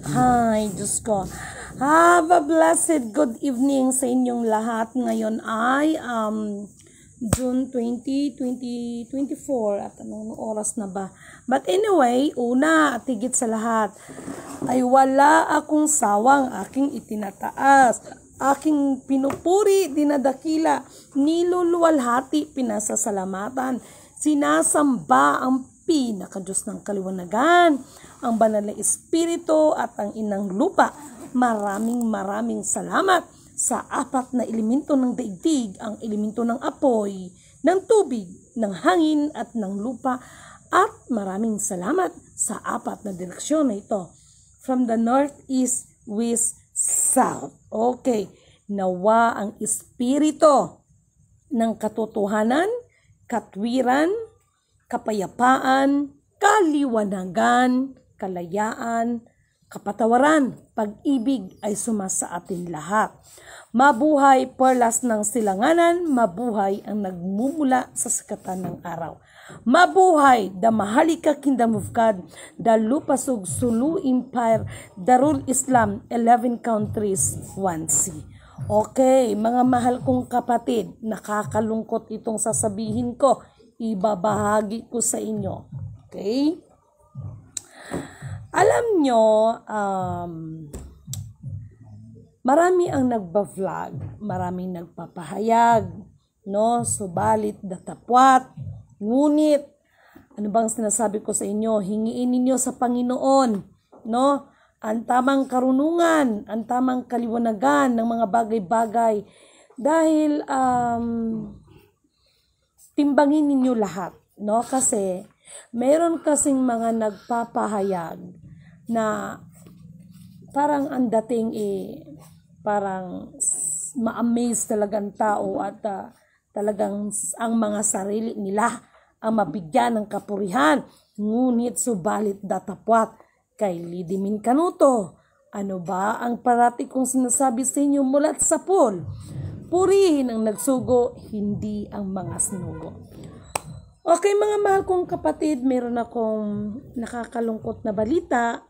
Hi, Diyos ko. Have a blessed good evening sa inyong lahat. Ngayon ay June 20, 2024 at anong oras na ba? But anyway, una at higit sa lahat ay wala akong sawang aking itinataas, aking pinupuri, dinadakila, niluluwalhati, pinasasalamatan, sinasamba ang pinaka-Diyos ng kaliwanagan, ang banal na Espiritu at ang inang lupa. Maraming salamat sa apat na elemento ng daigdig, ang elemento ng apoy, ng tubig, ng hangin at ng lupa. At maraming salamat sa apat na direksyon na ito. From the north, east, west, south. Okay, nawa ang Espiritu ng katotohanan, katwiran, kapayapaan, kaliwanagan, kalayaan, kapatawaran, pag-ibig ay sumasa atin lahat. Mabuhay perlas ng silanganan, mabuhay ang nagmumula sa sikatan ng araw. Mabuhay the Maharlika Kingdom of God, the Lupasug Sulu Empire, Darul Islam, 11 countries, 1 sea. Okay, mga mahal kong kapatid, nakakalungkot itong sasabihin ko, ibabahagi ko sa inyo. Okay? Alam nyo, marami ang nagba-vlog, maraming nagpapahayag, no? Subalit datapwat, ngunit, ano bang sinasabi ko sa inyo? Hingiin ninyo sa Panginoon, no? Ang tamang karunungan, ang tamang kaliwanagan ng mga bagay-bagay. Dahil, timbangin ninyo lahat, no? Kasi meron kasing mga nagpapahayag na parang ang dating parang ma-amaze talagang tao at talagang ang mga sarili nila ang mabigyan ng kapurihan. Ngunit subalit datapwat kay Lidimin Canuto. Ano ba ang parati kong sinasabi sa inyo mulat sa pool? Purihin ang nagsugo, hindi ang mga sinugo. Okay, mga mahal kong kapatid, meron akong nakakalungkot na balita.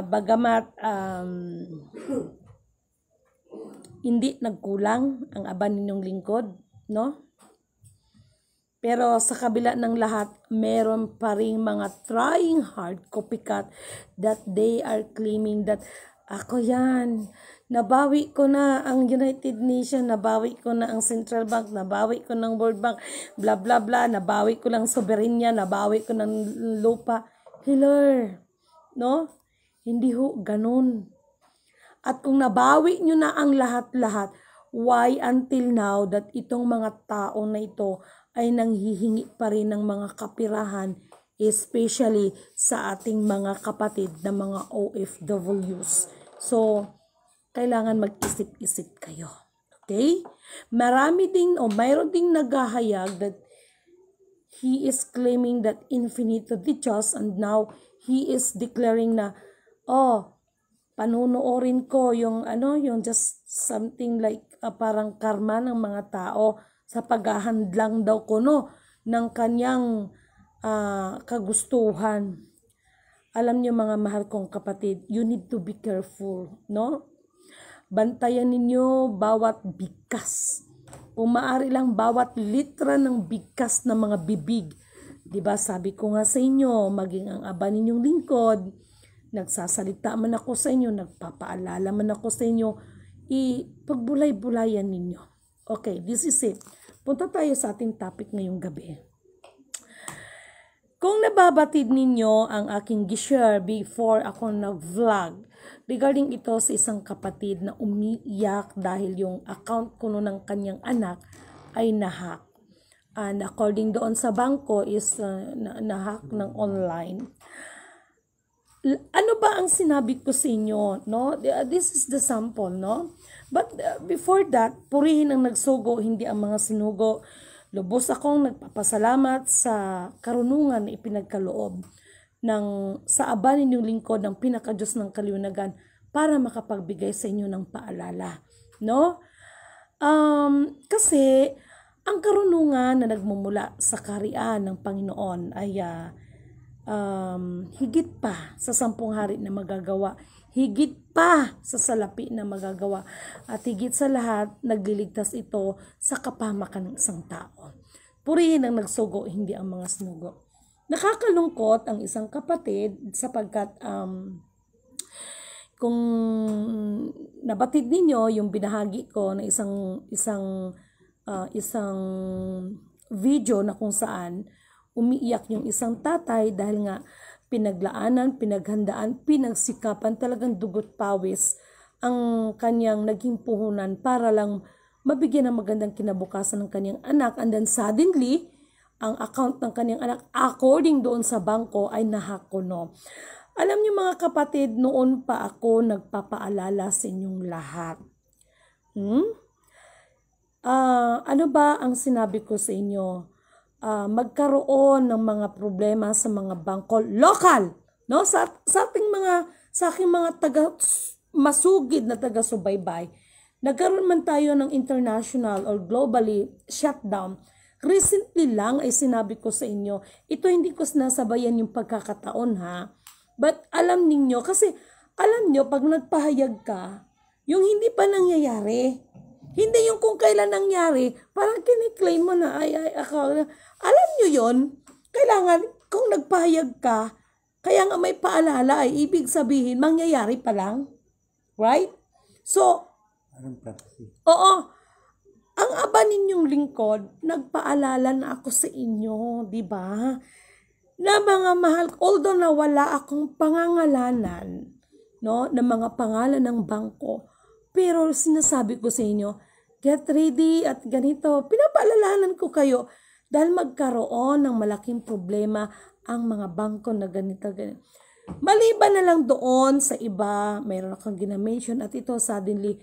Bagamat hindi nagkulang ang aban ninyong lingkod, no? Pero sa kabila ng lahat, meron pa ring mga trying hard copycat that they are claiming that ako yan, nabawi ko na ang United Nations, nabawi ko na ang Central Bank, nabawi ko ng World Bank, bla bla bla, nabawi ko lang soberanya, nabawi ko ng lupa. Hiller, no? Hindi ho ganun. At kung nabawi nyo na ang lahat-lahat, why until now that itong mga tao na ito ay nanghihingi pa rin ng mga kapirahan, especially sa ating mga kapatid na mga OFWs. So, kailangan mag-isip-isip kayo. Okay? Mayroon ding naghahayag that he is claiming that infinito de Diyos and now he is declaring na, panunuorin ko yung just something like parang karma ng mga tao sa paghahadlang daw ko ng kanyang kagustuhan. Alam niyo mga mahal kong kapatid, you need to be careful, no? Bantayan ninyo bawat bigkas. Kung maaari lang bawat litra ng bigkas ng mga bibig. 'Di ba? Sabi ko nga sa inyo, maging ang aba ninyong lingkod, nagsasalita man ako sa inyo, nagpapaalala man ako sa inyo, ipagbulay-bulayan ninyo. Okay, this is it. Punta tayo sa ating topic ngayong gabi. Kung nababatid ninyo ang aking gishare before ako nag-vlog regarding ito sa isang kapatid na umiiyak dahil yung account kuno ng kanyang anak ay nahack. And according doon sa bangko is nahack ng online. Ano ba ang sinabi ko sa inyo, no? This is the sample, no? But before that, purihin ang nagsugo, hindi ang mga sinugo. Lubos akong nagpapasalamat sa karunungan na ipinagkaloob sa aba ninyong lingkod ng pinaka-Diyos ng kaliwanagan para makapagbigay sa inyo ng paalala, no? Kasi ang karunungan na nagmumula sa kaharian ng Panginoon ay higit pa sa 10 hari na magagawa, higit pa sa salapi na magagawa, at higit sa lahat, nagliligtas ito sa kapahamakan ng isang tao. Purihin ang nagsugo, hindi ang mga sinugo. Nakakalungkot ang isang kapatid sapagkat kung nabatid ninyo yung binahagi ko na isang video na kung saan umiiyak yung isang tatay dahil nga pinaglaanan, pinaghandaan, pinagsikapan, talagang dugot pawis ang kanyang naging puhunan para lang mabigyan ng magandang kinabukasan ng kanyang anak, and then suddenly ang account ng kanyang anak according doon sa bangko ay nahakuno. Alam niyo mga kapatid, noon pa ako nagpapaalala sa inyong lahat. Ano ba ang sinabi ko sa inyo? Magkaroon ng mga problema sa mga bangko local, no? Sa aking mga masugid na taga-subaybay. Nagkaroon man tayo ng international or globally shutdown. Recently lang ay sinabi ko sa inyo, ito hindi ko sinasabayan yung pagkakataon ha. But alam ninyo, kasi alam nyo, pag nagpahayag ka, yung hindi pa nangyayari, hindi yung kung kailan nangyari, parang kiniklaim mo na, ako. Alam nyo yon, kailangan, kung nagpahayag ka, kaya nga may paalala ay ibig sabihin, mangyayari pa lang. Right? So, oo, ang aba ninyong lingkod, nagpaalala na ako sa inyo, di ba? Na mga mahal, although na wala akong pangangalanan, no, ng mga pangalan ng bangko, pero sinasabi ko sa inyo, get ready at ganito, pinapaalalanan ko kayo dahil magkaroon ng malaking problema ang mga bangko na ganito. Maliban na lang doon sa iba, mayroon akong ginamention at ito suddenly,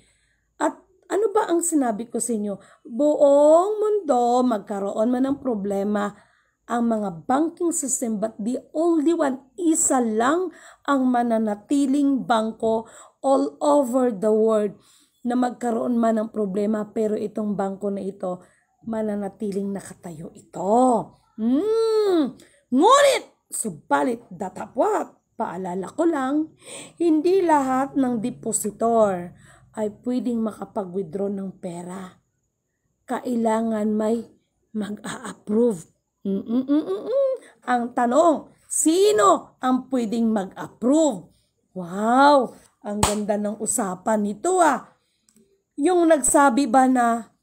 at ano ba ang sinabi ko sa inyo? Buong mundo magkaroon man ng problema ang mga banking system, but the only one, isa lang ang mananatiling bangko all over the world na magkaroon man ng problema, pero itong bangko na ito, mananatiling nakatayo ito. Ngunit, subalit datapwat, paalala ko lang, hindi lahat ng depositor ay pwedeng makapag-withdraw ng pera. Kailangan may mag-a-approve. Ang tanong, sino ang pwedeng mag-approve? Wow, ang ganda ng usapan nito ah. Yung nagsabi ba na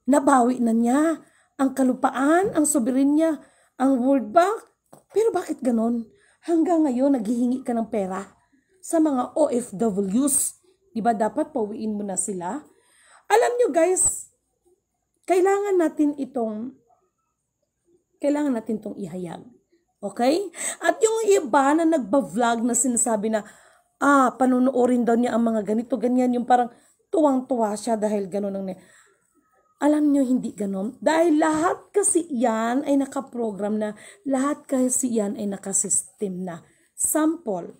nabawi na niya ang kalupaan, ang soberenya, ang World Bank? Pero bakit ganon? Hanggang ngayon naghihingi ka ng pera sa mga OFWs. Diba dapat pauwiin mo na sila? Alam nyo guys, kailangan natin itong ihayag. Okay? At yung iba na nagba-vlog na sinasabi na, panunuorin daw niya ang mga ganito, ganyan, yung parang tuwang-tuwa siya dahil gano'n ang alam nyo, hindi ganon. Dahil lahat kasi yan ay nakaprogram na, lahat kasi yan ay nakasystem na. Sample,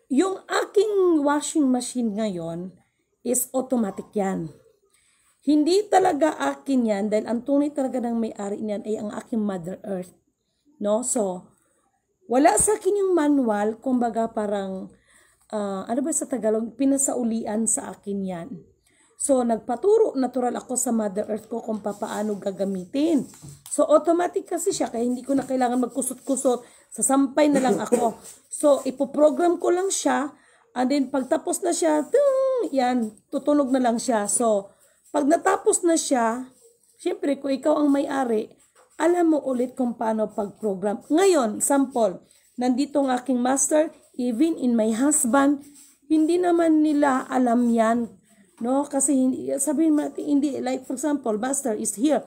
yung aking washing machine ngayon is automatic yan. Hindi talaga akin yan dahil ang tunay talaga ng may-ari niyan ay ang aking Mother Earth. No? So, wala sa akin yung manual, kumbaga parang, ano ba sa Tagalog, pinasaulian sa akin yan. So, nagpaturo, natural ako sa Mother Earth ko kung paano gagamitin. So, automatic kasi siya, kaya hindi ko na kailangan magkusot-kusot. Sasampay na lang ako. So, ipoprogram ko lang siya, and then pagtapos na siya, yan, tutunog na lang siya. So, pag natapos na siya, syempre, kung ikaw ang may-ari, alam mo ulit kung paano pag-program. Ngayon, sample, nandito ang aking master, even in my husband, hindi naman nila alam yan. No, kasi hindi, sabihin natin, hindi, like for example, master is here.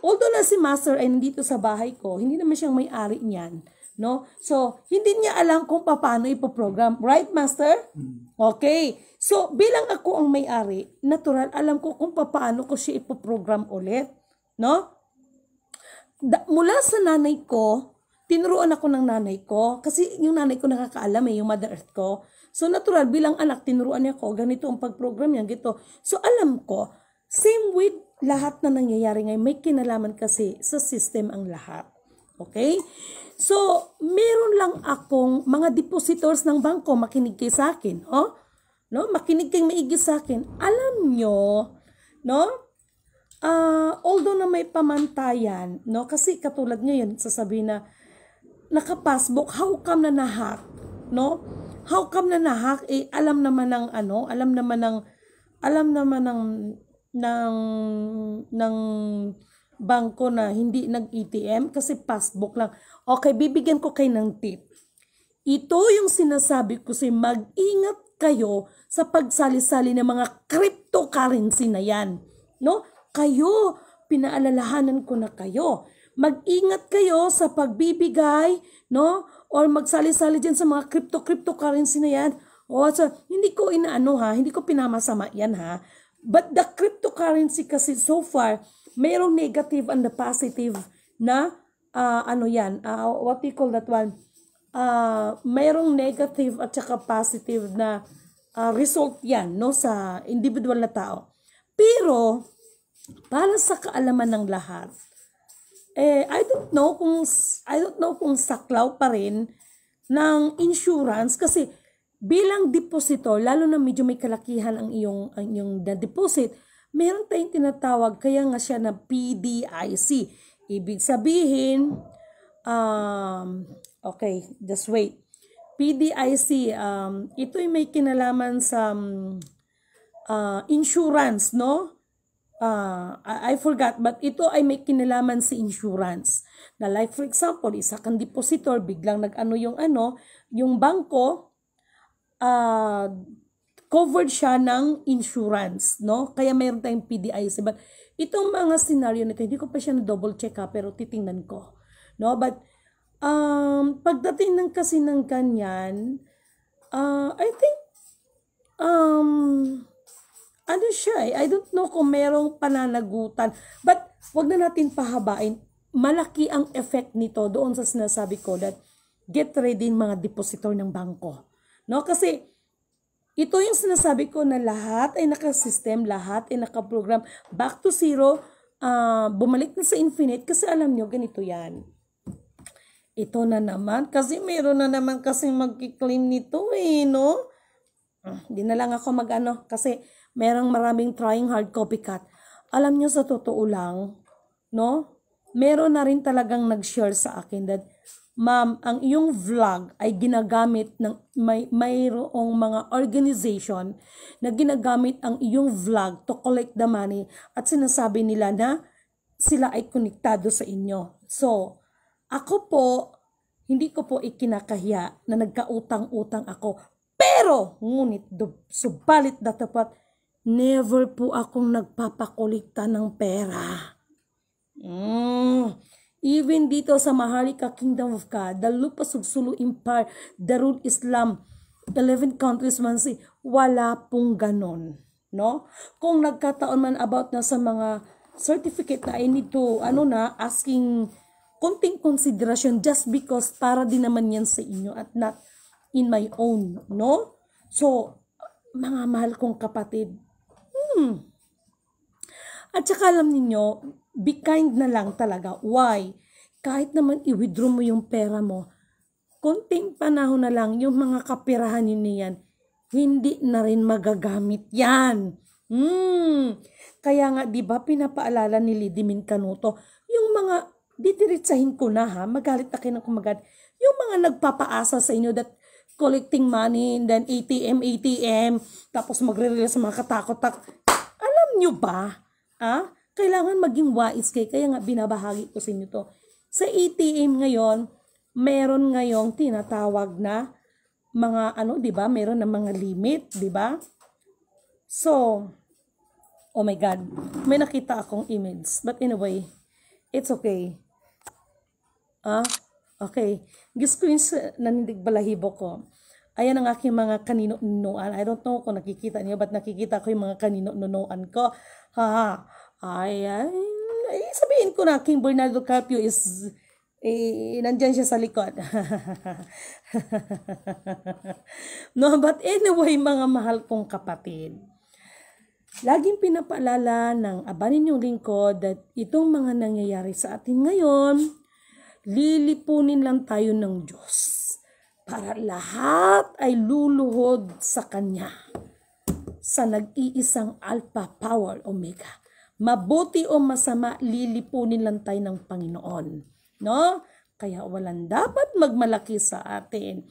Although na si master ay nandito sa bahay ko, hindi naman siyang may-ari niyan. No? So, hindi niya alam kung paano ipoprogram. Right, master? Okay. So, bilang ako ang may-ari, natural, alam ko kung paano ko siya ipoprogram ulit. No? Mula sa nanay ko, tinuruan ako ng nanay ko, kasi yung nanay ko nakakaalam yung Mother Earth ko. So, natural, bilang anak, tinuruan niya ko, ganito ang pag-program niya, gito. So, alam ko, same with lahat na nangyayari ngayon, may kinalaman kasi sa system ang lahat. Okay? So, meron lang akong mga depositors ng bangko, makinig kayo sa akin. Oh? No? Makinig kayong maigi sa akin. Alam nyo, no? Although na may pamantayan, no? Kasi katulad ngayon, sasabihin na, naka-passbook, how come na nahack? No? How come na nahack? Eh, alam naman ng ng bangko na hindi nag-ATM kasi passbook lang. Okay, bibigyan ko kayo ng tip. Ito yung sinasabi ko si mag-ingat kayo sa pagsali-sali ng mga cryptocurrency na yan. No? Kayo, pinaalalahanan ko na kayo. Mag-ingat kayo sa pagbibigay, no? Or magsali-sali dyan sa mga cryptocurrency na yan. O, so, hindi ko hindi ko pinamasama yan ha. But the cryptocurrency kasi so far, mayroong negative and the positive na, what do you call that one? Mayroong negative at saka positive na result yan, no, sa individual na tao. Pero, para sa kaalaman ng lahat, I don't know kung saklaw pa rin ng insurance kasi bilang depositor, lalo na medyo may kalakihan ang iyong deposit, meron tayong tinatawag, kaya nga siya na PDIC. Ibig sabihin, okay, just wait. PDIC, ito'y may kinalaman sa insurance, no? I forgot, but ito ay may kinalaman sa insurance. Na like for example, isa kang depositor, biglang yung bangko, covered siya ng insurance, no? Kaya mayroon tayong PDIC. But itong mga scenario nito, hindi ko pa siya na-double check pero titingnan ko. No? But pagdating ng kasi ng ganyan, I think, I don't know kung merong pananagutan. But wag na natin pahabain. Malaki ang effect nito doon sa sinasabi ko that get ready mga depositor ng bangko. No? Kasi ito yung sinasabi ko na lahat ay naka-system, lahat ay naka-program. Back to zero, bumalik na sa infinite kasi alam nyo, ganito yan. Ito na naman, kasi meron na naman kasi mag-claim nito no? Di na lang ako kasi merong maraming trying hard copycat. Alam nyo sa totoo lang, no? Meron na rin talagang nag-share sa akin that, ma'am, ang iyong vlog ay ginagamit ng mayroong mga organization na ginagamit ang iyong vlog to collect the money at sinasabi nila na sila ay konektado sa inyo. So, ako po, hindi ko po ikinakahiya na nagkautang-utang ako. Pero, ngunit, subalit na tapat, never po akong nagpapakolekta ng pera. Even dito sa Maharlika Kingdom of God, the Lupa Sugsulu Empire, Darul Islam, 11 countries man wala pong ganon. No? Kung nagkataon man about na sa mga certificate na I need to, asking konting konsiderasyon just because para din naman yan sa inyo at not in my own, no? So, mga mahal kong kapatid, At saka alam niyo, be kind na lang talaga. Why? Kahit naman i-withdraw mo yung pera mo, konting panahon na lang, yung mga kapirahan niyan, hindi na rin magagamit yan. Kaya nga, di ba, pinapaalala ni Lidimin Canuto, yung mga, didiritsahin ko na ha, magalit na kayo ng kumagad, yung mga nagpapaasa sa inyo that collecting money, and then ATM, tapos magre-release sa mga katakot-tak. Alam nyo ba, kailangan maging wise kayo, kaya nga binabahagi ko sa inyo to. Sa ATM ngayon, meron ngayong tinatawag na mga di ba? Meron na mga limit, di ba? So, oh my God, may nakita akong image. But anyway, it's okay. Okay. Gusto ko yung nanindig balahibo ko. Ayan ang aking mga kanino-nunuan. I don't know kung nakikita niyo, but nakikita ko yung mga kanino-nunuan ko. Sabihin ko na, King Bernardo Carpio is, nandyan siya sa likod. No, but anyway, mga mahal kong kapatid, laging pinapaalala ng aba ninyong lingkod that itong mga nangyayari sa atin ngayon, lilipunin lang tayo ng Diyos para lahat ay luluhod sa Kanya, sa nag-iisang Alpha, Power, Omega. Mabuti o masama, lilipunin lang tayo ng Panginoon. No? Kaya walang dapat magmalaki sa atin.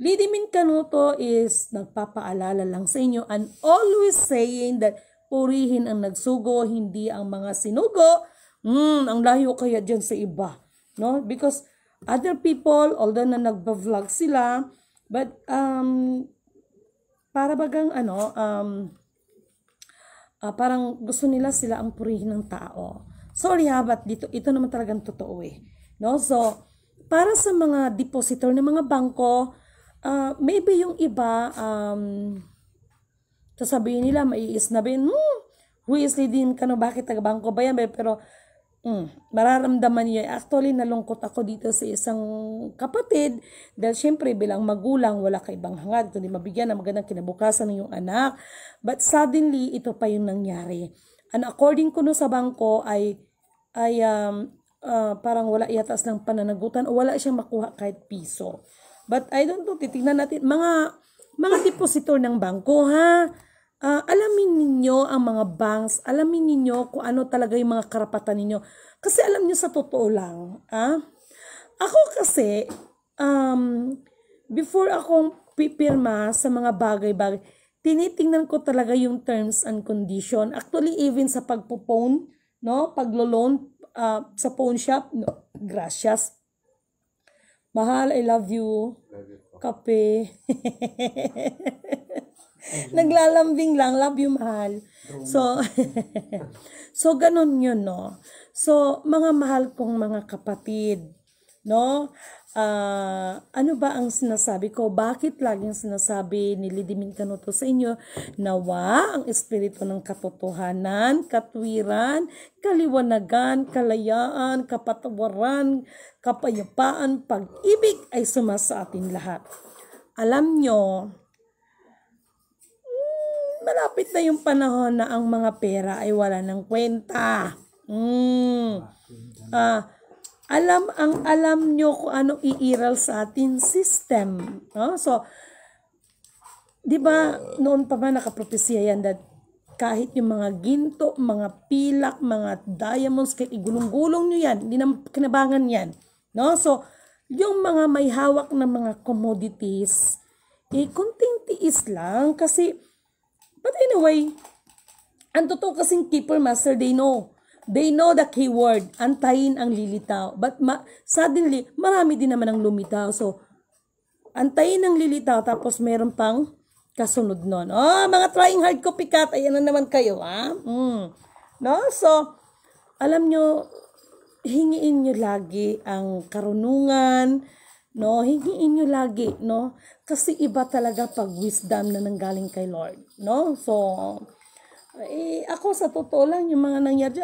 Lady Min Canuto is nagpapaalala lang sa inyo and always saying that purihin ang nagsugo, hindi ang mga sinugo. Ang layo kaya dyan sa iba. No? Because other people, although na nagba-vlog sila, but para bagang parang gusto nila sila ang purihin ng tao. Sorry ha, but ito naman talagang totoo eh. No? So, para sa mga depositor ng mga bangko, maybe yung iba, sasabihin nila, maiisnabin, who is leading ka no, bakit taga-bangko ba yan? Pero, mararamdaman niya, actually nalungkot ako dito sa isang kapatid dahil syempre bilang magulang wala ka ibang hangad kundi mabigyan ng magandang kinabukasan ng iyong anak, but suddenly ito pa yung nangyari. And according ko no sa bangko ay parang wala yatas ng pananagutan o wala siyang makuha kahit piso. But I don't know, titignan natin mga depositor ng bangko ha. Alamin ninyo ang mga banks, alamin ninyo kung ano talaga yung mga karapatan ninyo. Kasi alam niyo sa totoo lang, ako kasi, before akong pipirma sa mga bagay-bagay, tinitingnan ko talaga yung terms and condition. Actually, even sa pagpo-phone, no, paglo-loan sa phone shop, no, gracias. Mahal, I love you. Kape. Naglalambing lang, love you, mahal. So, so ganun yun, no? So, mga mahal kong mga kapatid, no? Ano ba ang sinasabi ko? Bakit laging sinasabi ni Lady Min Canuto sa inyo? Nawa ang espiritu ng katotohanan, katwiran, kaliwanagan, kalayaan, kapatawaran, kapayapaan, pag-ibig ay sumasa atin lahat. Alam nyo, malapit na yung panahon na ang mga pera ay wala ng kwenta. Alam nyo kung anong iiral sa atin system. No? So, di ba noon pa ba nakapropesya yan that kahit yung mga ginto, mga pilak, mga diamonds, kahit igulong-gulong nyo yan, hindi na kinabangan yan. No? So, yung mga may hawak na mga commodities, kunting tiis lang kasi but anyway, ang totoo kasing keeper master, they know the keyword, antayin ang lilitaw. But suddenly, marami din naman ang lumitaw. So, antayin ang lilitaw, tapos meron pang kasunod nun. Oh, mga trying hard copycat, ayan na naman kayo, ha? No? So, alam nyo, hingiin nyo lagi ang karunungan, no? Hingiin nyo lagi, no? Kasi iba talaga pag wisdom na nanggaling kay Lord, no? So, ako sa totoo lang, yung mga nangyari,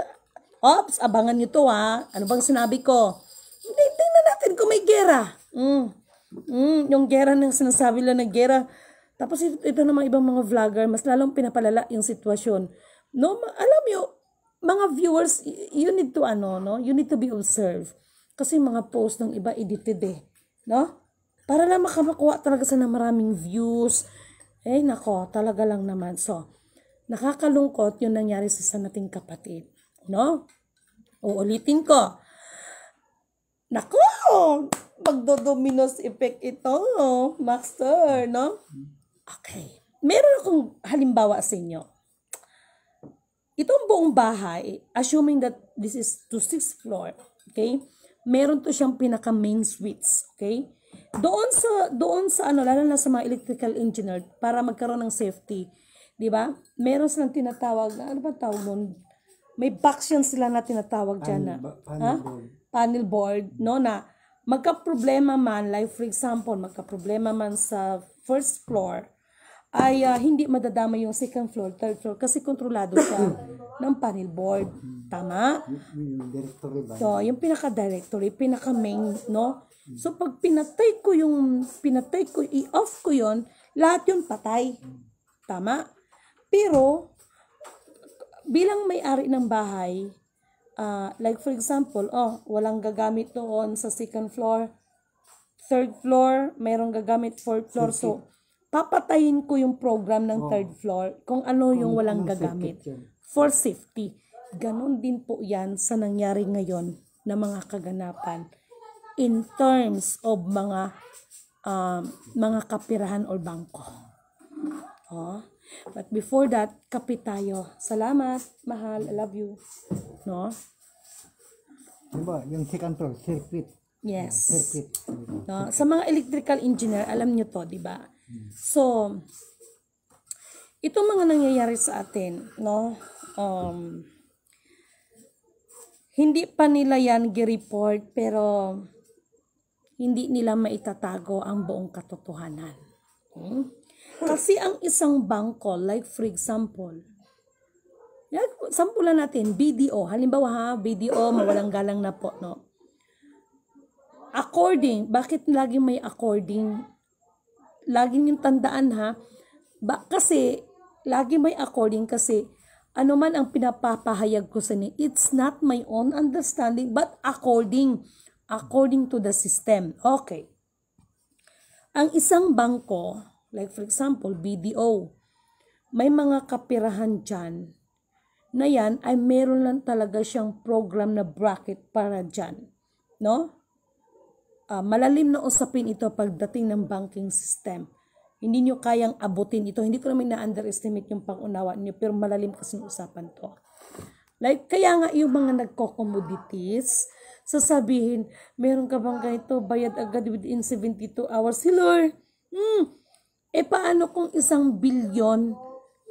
ops, abangan nyo to ha. Ano bang sinabi ko? Tingnan natin kung may gera. Yung gera na sinasabi lang na gera. Tapos ito naman ibang mga vlogger, mas lalong pinapalala yung sitwasyon. No, alam nyo, mga viewers, you need to you need to be observed. Kasi mga post ng iba edited no? Para lang makamakuha talaga sa maraming views. Nako, talaga lang naman. So, nakakalungkot yung nangyari sa nating kapatid. No? Uulitin ko. Nako, magdodominos effect ito, master, no? Okay. Meron akong halimbawa sa inyo. Itong buong bahay, assuming that this is to 6th floor, okay? Meron to siyang pinaka main switch, okay? Doon sa lalo na sa mga electrical engineer para magkaroon ng safety, 'di ba? Meron silang tinatawag na ano ba tawag nun? May box yan sila na tinatawag diyan na. Panel board, no, na magka-problema man, like for example, magka-problema man sa first floor, ay hindi madadama yung second floor, third floor kasi kontrolado siya ng panel board. Tama? So, yung pinaka-directory, pinaka-main, no? So, pag pinatay ko, i-off ko yon, lahat yun patay. Tama? Pero, bilang may-ari ng bahay, like for example, walang gagamit doon sa second floor, third floor, mayroong gagamit fourth floor. So, papatayin ko yung program ng third floor kung ano yung walang gagamit. For safety. Ganon din po yan sa nangyari ngayon na mga kaganapan in terms of mga kapirahan o bangko. But before that, kape tayo. Salamat, mahal, I love you. No? Diba, yung second floor, circuit. Yes. Circuit. No? Sa mga electrical engineer, alam nyo to, di ba? So, itong mga nangyayari sa atin, no? Hindi pa nila yan gi-report, pero hindi nila maitatago ang buong katotohanan. Kasi ang isang bangko, like for example, sampulan natin, BDO. Halimbawa ha, BDO, mawalang galang na po, no? According, bakit laging may according? Laging yung tandaan ha, kasi, lagi may according kasi, ano man ang pinapapahayag ko sa inyo, it's not my own understanding, but according to the system. Okay. Ang isang bangko, like for example, BDO, may mga kapirahan dyan na yan ay meron lang talaga siyang program na bracket para dyan. No? Malalim na usapin ito pagdating ng banking system. Hindi nyo kayang abutin ito. Hindi ko naman na-underestimate yung pang-unawa niyo, pero malalim kasi usapan to. Like, kaya nga yung mga nagko-commodities, sasabihin, meron ka bang ganito, bayad agad within 72 hours. Lord, paano kung 1 billion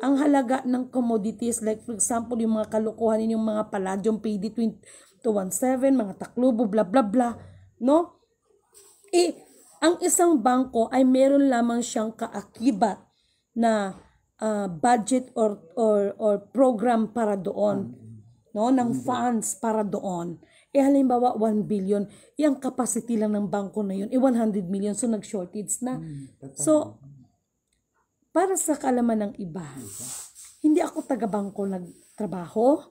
ang halaga ng commodities? Like, for example, yung mga kalukuhan yung mga palladium PD 217, mga taklubo, bla bla bla. No? Ang isang bangko ay meron lamang siyang kaakibat na budget or program para doon, no, ng funds para doon. Halimbawa 1 billion, yung capacity lang ng bangko na yun 100 million, so nag-shortage na. So para sa kaalaman ng iba, hindi ako taga-bangko nagtrabaho,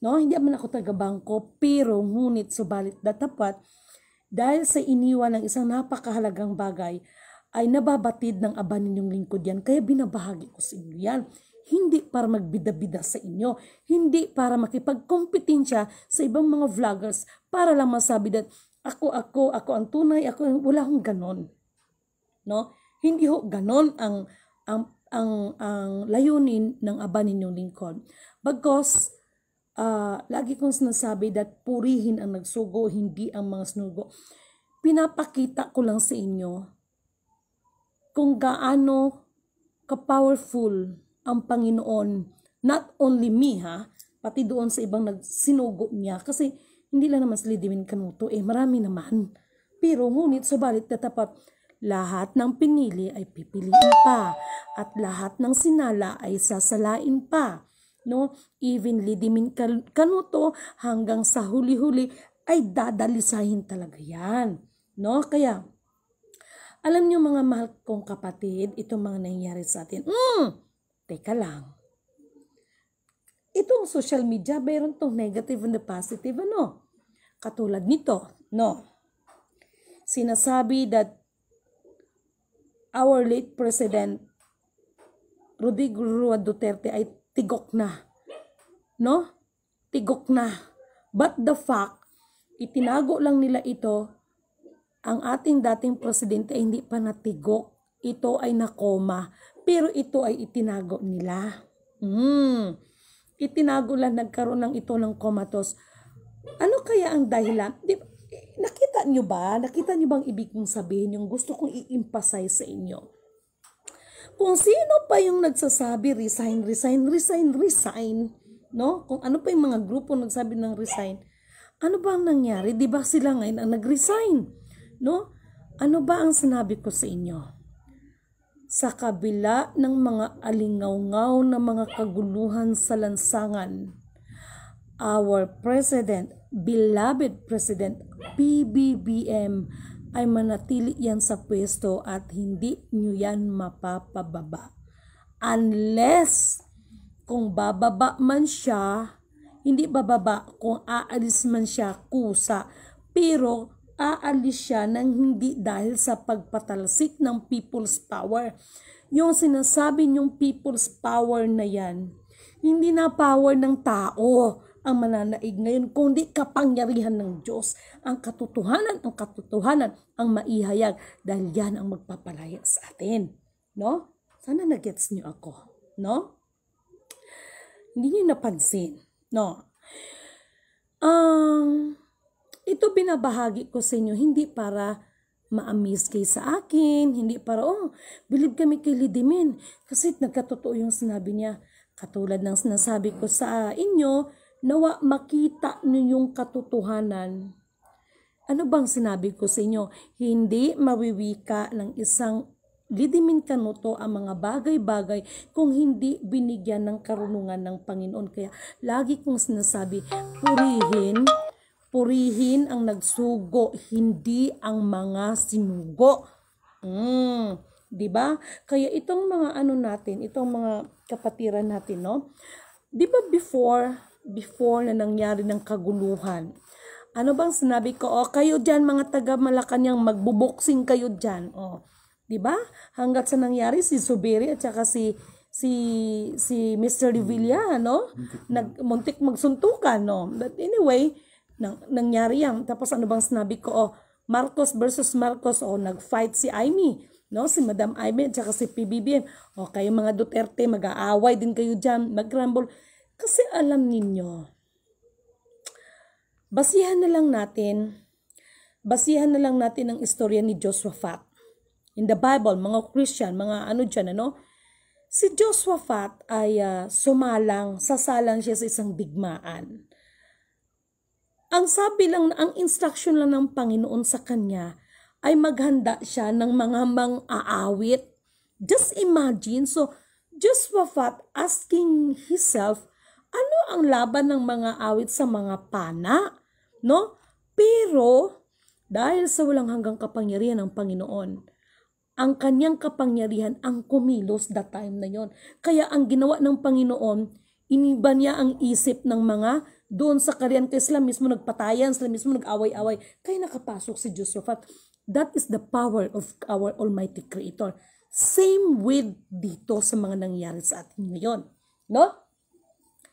no, hindi man ako taga-bangko, pero ngunit subalit datapat dahil sa iniwan ng isang napakahalagang bagay, ay nababatid ng aba ninyong lingkod yan. Kaya binabahagi ko sa inyo yan. Hindi para magbida-bida sa inyo. Hindi para makipagkompetensya sa ibang mga vloggers para lang masabi that ako ang tunay, wala akong ganon. No? Hindi ho ganon ang layunin ng aba ninyong lingkod. Bagkos, lagi kong sinasabi that purihin ang nagsugo, hindi ang mga sinugo. Pinapakita ko lang sa inyo kung gaano ka-powerful ang Panginoon. Not only me pati doon sa ibang nagsinugo niya. Kasi hindi lang naman sila Dimin Canuto, marami naman. Pero ngunit subalit tatapat, lahat ng pinili ay pipiliin pa. At lahat ng sinala ay sasalain pa. No, even Dimin Canuto hanggang sa huli-huli ay dadalisahin talaga yan. No, kaya alam niyo mga mahal kong kapatid, itong mga nangyayari sa atin. Teka lang. Itong social media, mayroon tong negative and the positive, ano? Katulad nito, no? Sinasabi that our late President Rodrigo Roa Duterte ay tigok na. No? Tigok na. But the fact, itinago lang nila ito, ang ating dating presidente ay hindi pa natigok. Ito ay nakoma. Pero ito ay itinago nila. Itinago lang, nagkaroon ng ito ng comatose. Ano kaya ang dahilan? Nakita nyo ba? Nakita nyo bang ibig kong sabihin? Yung gusto kong i-emphasize sa inyo. Kung sino pa yung nagsasabi, resign, no? Kung ano pa yung mga grupo nagsabi ng resign, ano ba ang nangyari? Di ba sila ngayon ang nag-resign? No? Ano ba ang sinabi ko sa inyo? Sa kabila ng mga alingaw-ngaw na mga kaguluhan sa lansangan, our President, beloved President, PBBM, ay manatili yan sa pwesto at hindi nyo yan mapapababa. Unless, kung bababa man siya, hindi bababa kung aalis man siya kusa. Pero aalis siya nang hindi dahil sa pagpatalsik ng people's power. Yung sinasabi niyong people's power na yan, hindi na power ng tao ang mananaig ngayon, kundi kapangyarihan ng Diyos. Ang katotohanan ang maihayag dahil yan ang magpapalaya sa atin. No? Sana na-gets niyo ako. No? Hindi niyo napansin. No? Ito binabahagi ko sa inyo, hindi para ma-amaze kayo sa akin, hindi para, believe kami kay Lidimin. Kasi nagkatotoo yung sinabi niya. Katulad ng sinasabi ko sa inyo, nawa makita niyo yung katotohanan. Ano bang sinabi ko sa inyo? Hindi mawiwika ng isang Lidimin Canuto ang mga bagay-bagay kung hindi binigyan ng karunungan ng Panginoon. Kaya lagi kong sinasabi, purihin ang nagsugo, hindi ang mga sinugo. Diba? Kaya itong mga natin, itong mga kapatiran natin, no? Diba before na nangyari ng kaguluhan, ano bang sinabi ko? Kayo dyan mga taga Malacanang, magbuboxing kayo dyan. Diba? Hanggat sa nangyari si Zubiri at saka si Mr. Revilla, no? Muntik magsuntukan, no? But anyway, nangyari yan. Tapos ano bang sinabi ko? Marcos versus Marcos, nag-fight si Amy, no? Si Madam Amy at saka si PBBM. Kayo mga Duterte, mag-aaway din kayo dyan, mag-rumble. Kasi alam ninyo, basihan na lang natin ang istorya ni Jehoshaphat. In the Bible, mga Christian, mga dyan, si Jehoshaphat ay sasalang siya sa isang digmaan. Ang instruction lang ng Panginoon sa kanya ay maghanda siya ng mga mang-aawit. Just imagine, so Jehoshaphat asking himself, ano ang laban ng mga awit sa mga pana? No? Pero, dahil sa walang hanggang kapangyarihan ng Panginoon, ang kanyang kapangyarihan ang kumilos that time na yon. Kaya ang ginawa ng Panginoon, iniba niya ang isip ng mga doon sa Korean, kaya sila mismo nagpatayan, sila mismo nag-away-away. Kaya nakapasok si Jehoshaphat. That is the power of our Almighty Creator. Same with dito sa mga nangyayari sa atin ngayon. No?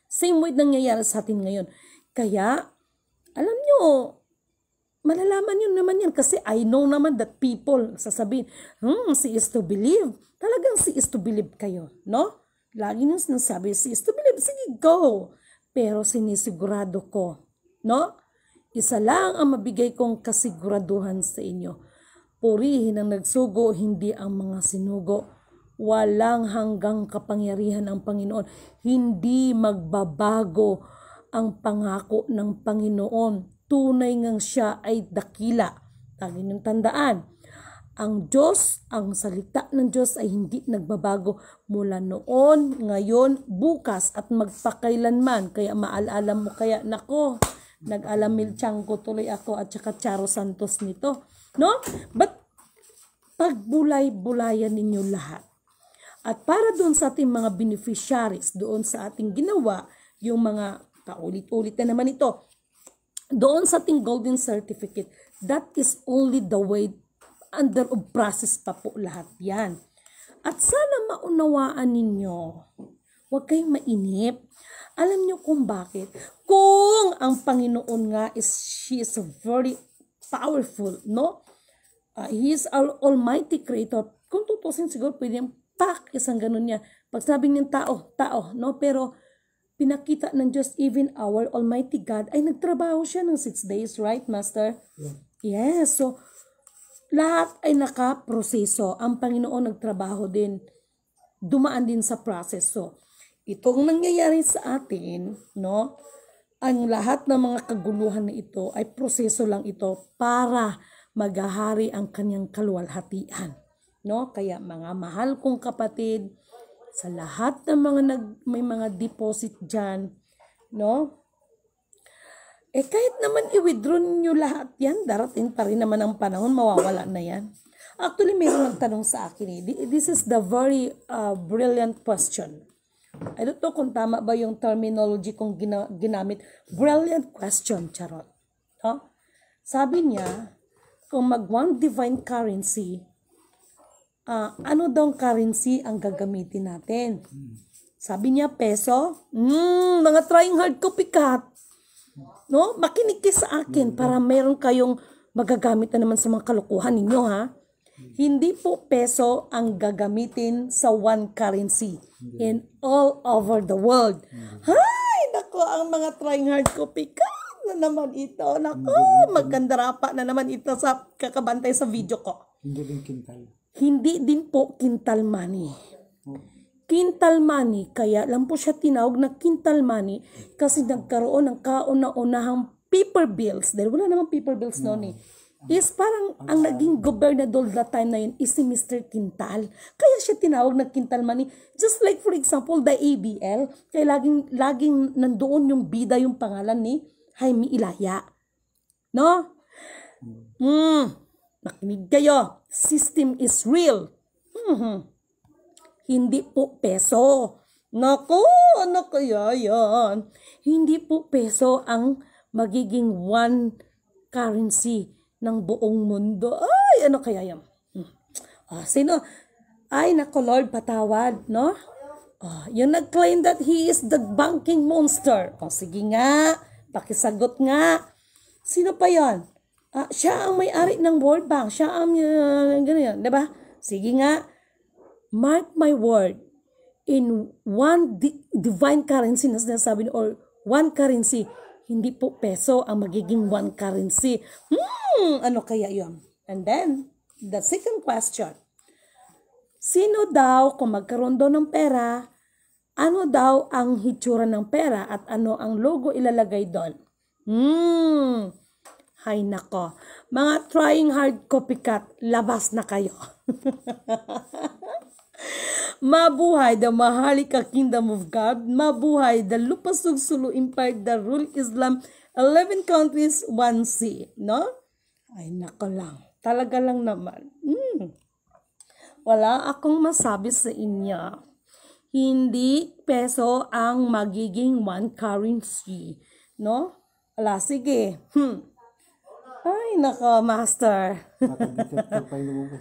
Same with nangyayari sa atin ngayon. Kaya, alam nyo, malalaman yun naman yan. Kasi I know naman that people sasabihin, she is to believe. Talagang she is to believe kayo. No? Lagi nyo sinasabi, she is to believe. Sige, go. Pero sinisigurado ko, no? Isa lang ang mabigay kong kasiguraduhan sa inyo. Purihin ang nagsugo, hindi ang mga sinugo. Walang hanggang kapangyarihan ng Panginoon. Hindi magbabago ang pangako ng Panginoon. Tunay ngang siya ay dakila. Lagi niyong tandaan. Ang Diyos, ang salita ng Diyos ay hindi nagbabago mula noon, ngayon, bukas at magpakailanman. Kaya maalala mo kaya, nako, nag-alamil tiyangko tuloy ako at saka Charo Santos nito. No? But pagbulay-bulayan ninyo lahat. At para doon sa ating mga beneficiaries, doon sa ating ginawa, yung mga paulit-ulit na naman ito, doon sa ating golden certificate, that is only the way under of process pa po lahat yan. At sana maunawaan ninyo, huwag kayong mainip. Alam nyo kung bakit? Kung ang Panginoon nga she is very powerful, no? He is our Almighty Creator. Kung tutusin siguro pwede yung isang ganun niya. Pag sabi ng tao, no? Pero pinakita ng Diyos, even our Almighty God, ay nagtrabaho siya ng 6 days, right, Master? Yeah. Yes, so lahat ay nakaproseso. Ang Panginoon nagtrabaho din. Dumaan din sa proseso. Itong nangyayari sa atin, no? Ang lahat ng mga kaguluhan na ito ay proseso lang ito para maghahari ang kanyang kaluwalhatian. No? Kaya mga mahal kong kapatid, sa lahat ng mga may mga deposit dyan, no? Kahit naman i-withdraw niyo lahat yan, darating pa rin naman ang panahon, mawawala na yan. Actually, mayroon nagtanong sa akin This is the very brilliant question. I don't know kung tama ba yung terminology kong ginamit. Brilliant question, charot. No? Sabi niya, kung one divine currency, ano daw currency ang gagamitin natin? Sabi niya, peso. Mga trying hard copycat. No? Makinig kayo sa akin para meron kayong magagamit na naman sa mga kalukuhan ninyo, ha? Hindi po peso ang gagamitin sa one currency in all over the world. Hay, nako, ang mga trying hard copycat na naman ito. Nako, magkandarapa na naman ito sa kakabantay sa video ko. Hindi din kintal. Hindi din po kintal money. Kintal money, kaya lang po siya tinawag na kintal money kasi nagkaroon ng kauna-unahang paper bills. Dahil wala namang paper bills noon eh. Is parang ang naging gobernador that time na yun is si Mr. Quintal. Kaya siya tinawag na Quintal money. Just like for example, the ABL, kaya laging nandoon yung bida yung pangalan ni Jaime Ilaya. No? Nakinig kayo. System is real. Hindi po peso. Naku, ano kaya yan? Hindi po peso ang magiging one currency ng buong mundo. Ay, ano kaya yan? Sino? Ay, nako Lord, patawad, no? Yung nag-claim that he is the banking monster. Sige nga, pakisagot nga. Sino pa yon? Siya ang may-ari ng World Bank. Siya ang ganyan, di ba? Sige nga, mark my word, in one divine currency na sinasabi or one currency, hindi po peso ang magiging one currency. Ano kaya yun? And then, the second question. Sino daw, kung magkaroon daw ng pera, ano daw ang hitsura ng pera at ano ang logo ilalagay doon? Hay nako. Mga trying hard copycat, labas na kayo. Mabuhay the Maharlika Kingdom of God. Mabuhay the Lupasug Sulu Empire, the Rule Islam, 11 countries, 1 sea. No? Ay, nako lang. Talaga lang naman. Wala akong masabi sa inyo. Hindi peso ang magiging one currency. No? Ala, sige. Ay, nako, master.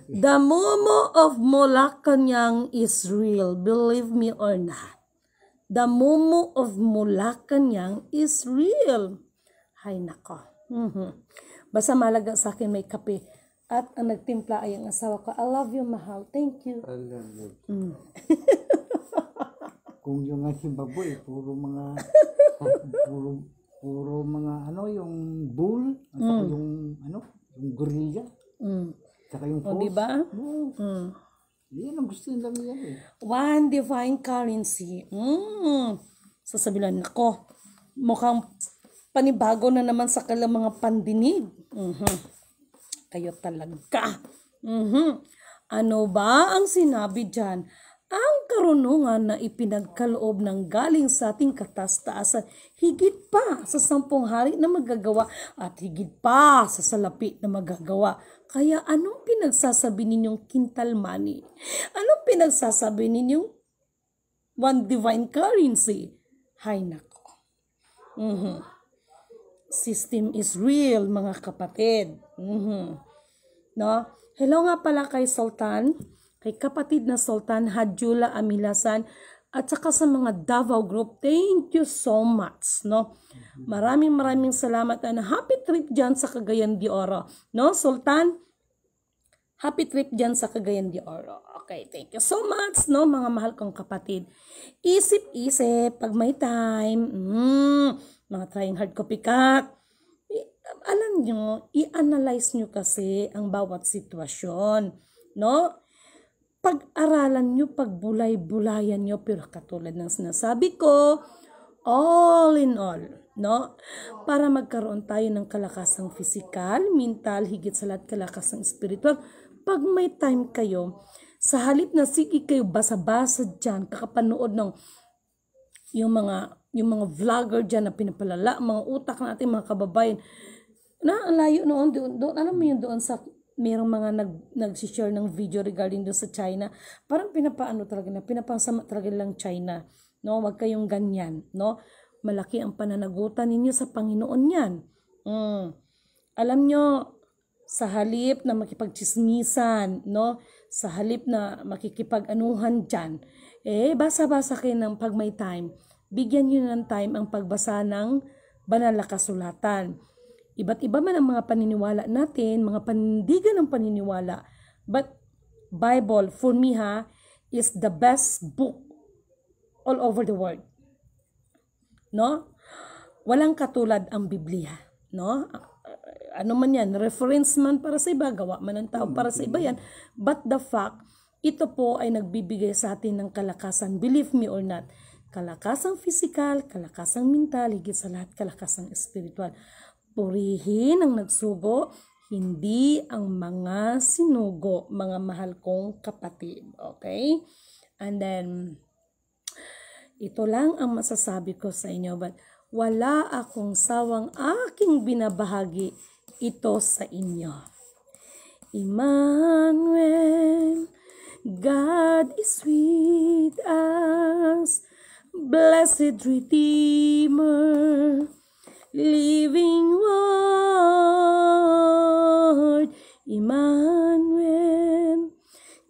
The Momo of Malacanang is real. Believe me or not. The Momo of Malacanang is real. Ay, nako. Basta malaga sa akin may kape. At ang nagtimpla ay ang asawa ko. I love you, mahal. Thank you. I love you. Kung yung Zimbabwe, puro mga yung bull, at saka yung gorilla, saka yung force. Diba? Yan ang gusto nila yan eh. One divine currency. Sasabihan ako, mukhang panibago na naman sa kanilang mga pandinig. Kayo talaga. Ano ba ang sinabi dyan? Ang karunungan na ipinagkaloob ng galing sa ating katastaasan, higit pa sa 10 hari na magagawa at higit pa sa salapi na magagawa. Kaya anong pinagsasabi ninyong kintal money? Anong pinagsasabi ninyong one divine currency? Hay nako. System is real, mga kapatid. No? Hello nga pala kay Sultan, kay kapatid na Sultan Hadjula Amilasan, at saka sa mga Davao Group. Thank you so much. No? Maraming salamat and happy trip dyan sa Cagayan de Oro. No, Sultan? Happy trip dyan sa Cagayan de Oro. Okay, thank you so much, no, mga mahal kong kapatid. Isip-isip pag may time. Mga trying hard copycat. Alam nyo, i-analyze nyo kasi ang bawat sitwasyon. No? Pag-aralan nyo, pagbulay-bulayan nyo, pero katulad ng sinasabi ko, all in all, no? Para magkaroon tayo ng kalakasang physical, mental, higit sa lahat kalakasang spiritual. Pag may time kayo, sa halip na sige kayo basa-basa dyan, kakapanood ng yung mga vlogger dyan na pinapalala, mga utak ng ating mga kababayan, na ang layo noon, doon, alam mo yun doon sa mayroong mga nag-share ng video regarding doon sa China, parang pinapaano talaga na, pinapasama talaga lang China, no? Huwag kayong ganyan, no? Malaki ang pananagutan ninyo sa Panginoon yan. Alam nyo, sa halip na makipagchismisan, no? Sa halip na makikipag-anuhan dyan, basa-basa kayo ng pag may time. Bigyan nyo ng time ang pagbasa ng banal na kasulatan. Iba't iba man ang mga paniniwala natin, mga panindigan ng paniniwala. But Bible, for me is the best book all over the world. No? Walang katulad ang Biblia. No? Ano man yan, reference man para sa iba, gawa man ng tao para sa iba yan. But the fact, ito po ay nagbibigay sa atin ng kalakasan. Believe me or not. Kalakasang physical, kalakasang mental, higit sa lahat kalakasang spiritual. Purihin ang nagsugo, hindi ang mga sinugo, mga mahal kong kapatid. Okay? And then, ito lang ang masasabi ko sa inyo. But wala akong sawang aking binabahagi ito sa inyo. Emmanuel, God is with us. Blessed Redeemer, living Word, Emmanuel,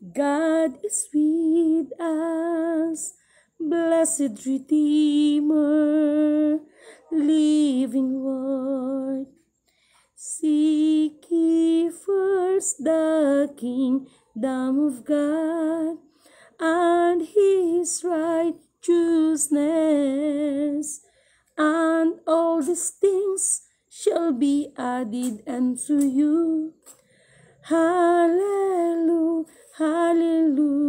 God is with us. Blessed Redeemer, living Word. Seek ye first the kingdom of God and His righteousness, and all these things shall be added unto you. Hallelujah, hallelujah.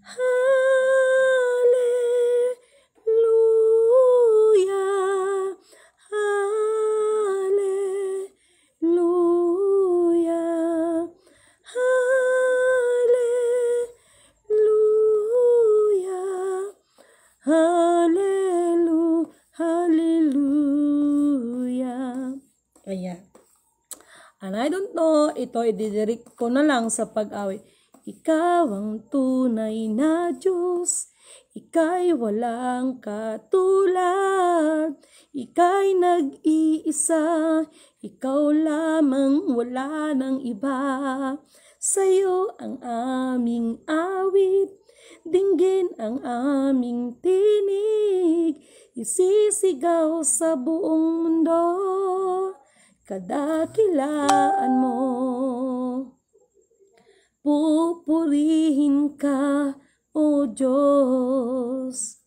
Hallelujah, hallelujah, hallelujah, hallelujah, hallelujah. Ayan. And I don't know, ito ididirect ko na lang sa pag-awit. Ikaw ang tunay na Diyos, ika'y walang katulad, ika'y nag-iisa, ikaw lamang wala ng iba. Sa'yo ang aming awit, dinggin ang aming tinig, isisigaw sa buong mundo, kadakilaan mo. Pupurihin ka, O Diyos.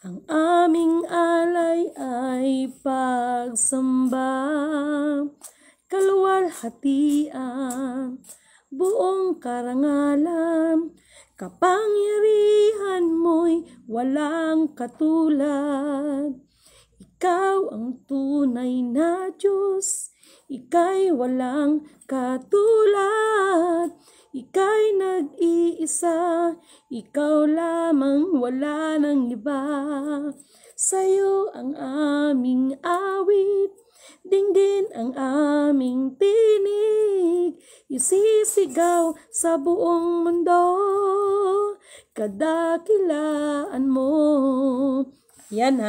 Ang aming alay ay pagsamba, kaluwalhatian, buong karangalan, kapangyarihan mo'y walang katulad. Ikaw ang tunay na Diyos, ika'y walang katulad. Ika'y nag-iisa, ikaw lamang wala ng iba. Sa'yo ang aming awit, dinggin ang aming tinig, isisigaw sa buong mundo, kadakilaan mo. Yan